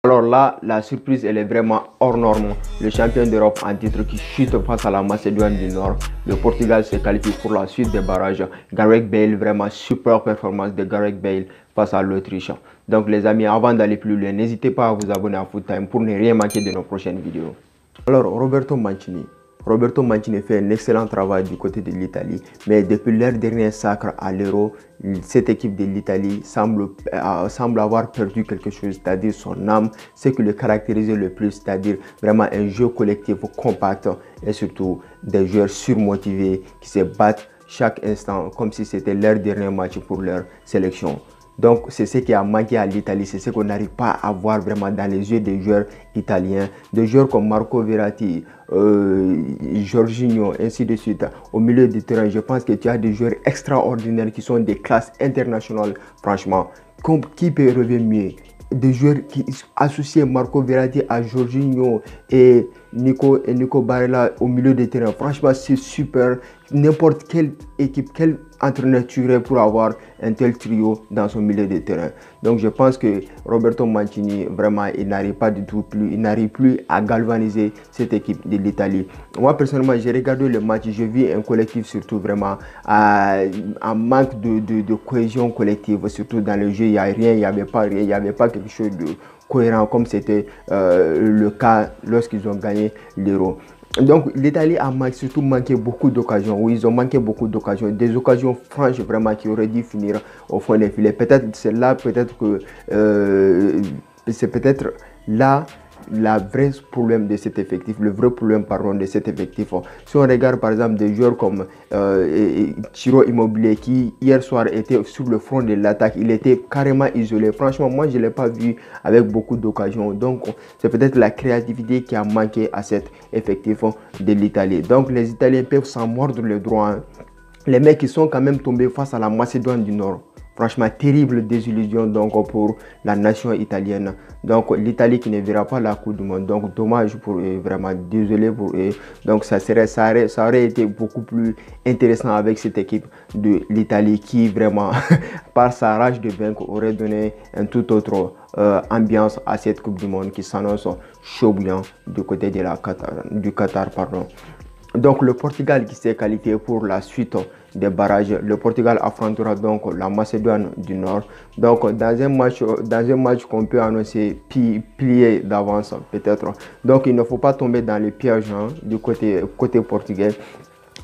Alors là, la surprise, elle est vraiment hors norme. Le champion d'Europe en titre qui chute face à la Macédoine du Nord. Le Portugal se qualifie pour la suite des barrages. Gareth Bale, vraiment super performance de Gareth Bale face à l'Autriche. Donc les amis, avant d'aller plus loin, n'hésitez pas à vous abonner à Foot Time pour ne rien manquer de nos prochaines vidéos. Alors, Roberto Mancini. Roberto Mancini fait un excellent travail du côté de l'Italie, mais depuis leur dernier sacre à l'Euro, cette équipe de l'Italie semble avoir perdu quelque chose, c'est-à-dire son âme, ce qui le caractérisait le plus, c'est-à-dire vraiment un jeu collectif compact et surtout des joueurs surmotivés qui se battent chaque instant comme si c'était leur dernier match pour leur sélection. Donc c'est ce qui a manqué à l'Italie, c'est ce qu'on n'arrive pas à voir vraiment dans les yeux des joueurs italiens, des joueurs comme Marco Verratti, Jorginho, ainsi de suite. Au milieu du terrain, je pense que tu as des joueurs extraordinaires qui sont des classes internationales, franchement. Qui peut rêver mieux? Des joueurs qui associaient Marco Verratti à Jorginho et Nico Barella au milieu des terrains. Franchement, c'est super. N'importe quelle équipe, quel entraîneur tuerait pour avoir un tel trio dans son milieu de terrain. Donc je pense que Roberto Mancini, vraiment, il n'arrive pas du tout plus, il n'arrive plus à galvaniser cette équipe de l'Italie. Moi, personnellement, j'ai regardé le match, je vis un collectif surtout vraiment en manque de cohésion collective, surtout dans le jeu, il n'y a rien, il n'y avait pas rien, il n'y avait pas quelque chose de cohérent comme c'était le cas lorsqu'ils ont gagné l'Euro. Donc l'Italie a surtout manqué beaucoup d'occasions. Oui, ils ont manqué beaucoup d'occasions, des occasions franches vraiment qui auraient dû finir au fond des filets. Peut-être c'est là, peut-être que c'est peut-être là le vrai problème de cet effectif, le vrai problème pardon, de cet effectif. Si on regarde par exemple des joueurs comme Ciro Immobile qui hier soir était sur le front de l'attaque, il était carrément isolé. Franchement, moi je ne l'ai pas vu avec beaucoup d'occasions. Donc c'est peut-être la créativité qui a manqué à cet effectif de l'Italie. Donc les Italiens peuvent s'en mordre le droit. Hein. Les mecs qui sont quand même tombés face à la Macédoine du Nord. Franchement, terrible désillusion donc pour la nation italienne. Donc l'Italie qui ne verra pas la Coupe du Monde. Donc dommage pour eux, vraiment désolé pour eux. Donc ça aurait été beaucoup plus intéressant avec cette équipe de l'Italie qui vraiment, par sa rage de vaincre, aurait donné un tout autre ambiance à cette Coupe du Monde qui s'annonce chaud bouillant du côté de du Qatar. Pardon. Donc le Portugal qui s'est qualifié pour la suite des barrages. Le Portugal affrontera donc la Macédoine du Nord. Donc dans un match qu'on peut annoncer plié d'avance peut-être. Donc il ne faut pas tomber dans les pièges hein, du côté portugais.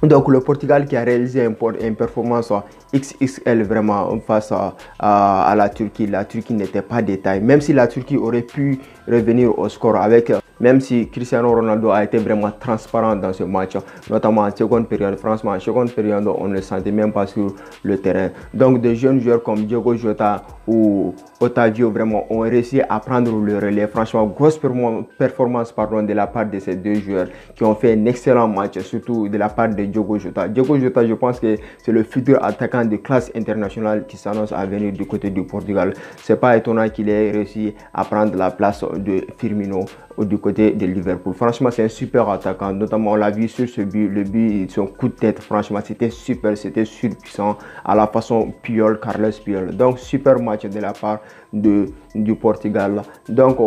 Donc le Portugal qui a réalisé une performance XXL vraiment face à la Turquie. La Turquie n'était pas détaillée. Même si la Turquie aurait pu revenir au score avec... Même si Cristiano Ronaldo a été vraiment transparent dans ce match, notamment en seconde période. Franchement, en seconde période, on ne le sentait même pas sur le terrain. Donc, des jeunes joueurs comme Diogo Jota ou Otavio vraiment ont réussi à prendre le relais. Franchement, grosse performance de la part de ces deux joueurs qui ont fait un excellent match, surtout de la part de Diogo Jota. Diogo Jota, je pense que c'est le futur attaquant de classe internationale qui s'annonce à venir du côté du Portugal. C'est pas étonnant qu'il ait réussi à prendre la place de Firmino du côté de Liverpool. Franchement, c'est un super attaquant. Notamment, on l'a vu sur ce but. Le but, son coup de tête, franchement, c'était super, c'était surpuissant à la façon Puyol, Carlos Puyol. Donc, super match de la part du Portugal. Donc,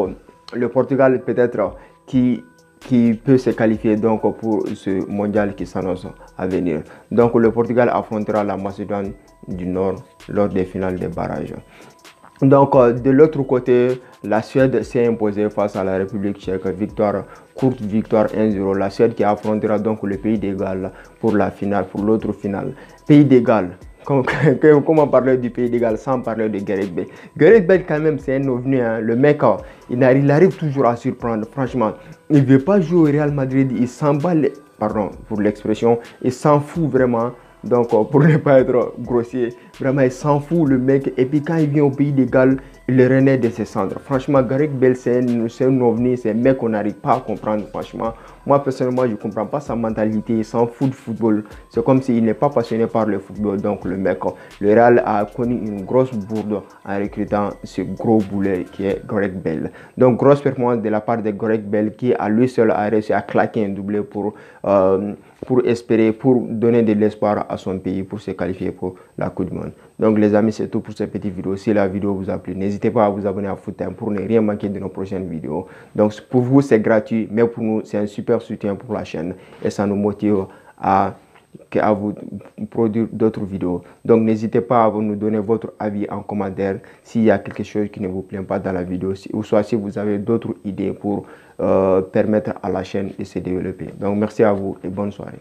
le Portugal peut-être qui peut se qualifier donc pour ce mondial qui s'annonce à venir. Donc, le Portugal affrontera la Macédoine du Nord lors des finales des barrages. Donc, de l'autre côté, la Suède s'est imposée face à la République tchèque. Courte victoire 1-0. La Suède qui affrontera donc le Pays de Galles pour la finale, pour l'autre finale. Pays de Galles. Comment parler du Pays de Galles sans parler de Gareth Bale? Gareth Bale, quand même, c'est un ovni. Hein. Le mec, il arrive toujours à surprendre. Franchement, il ne veut pas jouer au Real Madrid. Il s'emballe, pardon pour l'expression, il s'en fout vraiment. Donc, pour ne pas être grossier, vraiment, il s'en fout le mec. Et puis, quand il vient au Pays de Galles, il renaît de ses cendres. Franchement, Gareth Bale, c'est un ovni, c'est un mec qu'on n'arrive pas à comprendre. Franchement, moi, personnellement, je ne comprends pas sa mentalité. Il s'en fout du football. C'est comme s'il n'est pas passionné par le football. Donc, le mec, le Real a connu une grosse bourde en recrutant ce gros boulet qui est Gareth Bale. Donc, grosse performance de la part de Gareth Bale qui, à lui seul, a réussi à claquer un doublé pour pour espérer, pour donner de l'espoir à son pays pour se qualifier pour la Coupe du Monde. Donc les amis, c'est tout pour cette petite vidéo. Si la vidéo vous a plu, n'hésitez pas à vous abonner à Foot Time pour ne rien manquer de nos prochaines vidéos. Donc pour vous, c'est gratuit, mais pour nous, c'est un super soutien pour la chaîne et ça nous motive à vous produire d'autres vidéos. Donc n'hésitez pas à nous donner votre avis en commentaire s'il y a quelque chose qui ne vous plaît pas dans la vidéo, ou soit si vous avez d'autres idées pour permettre à la chaîne de se développer. Donc merci à vous et bonne soirée.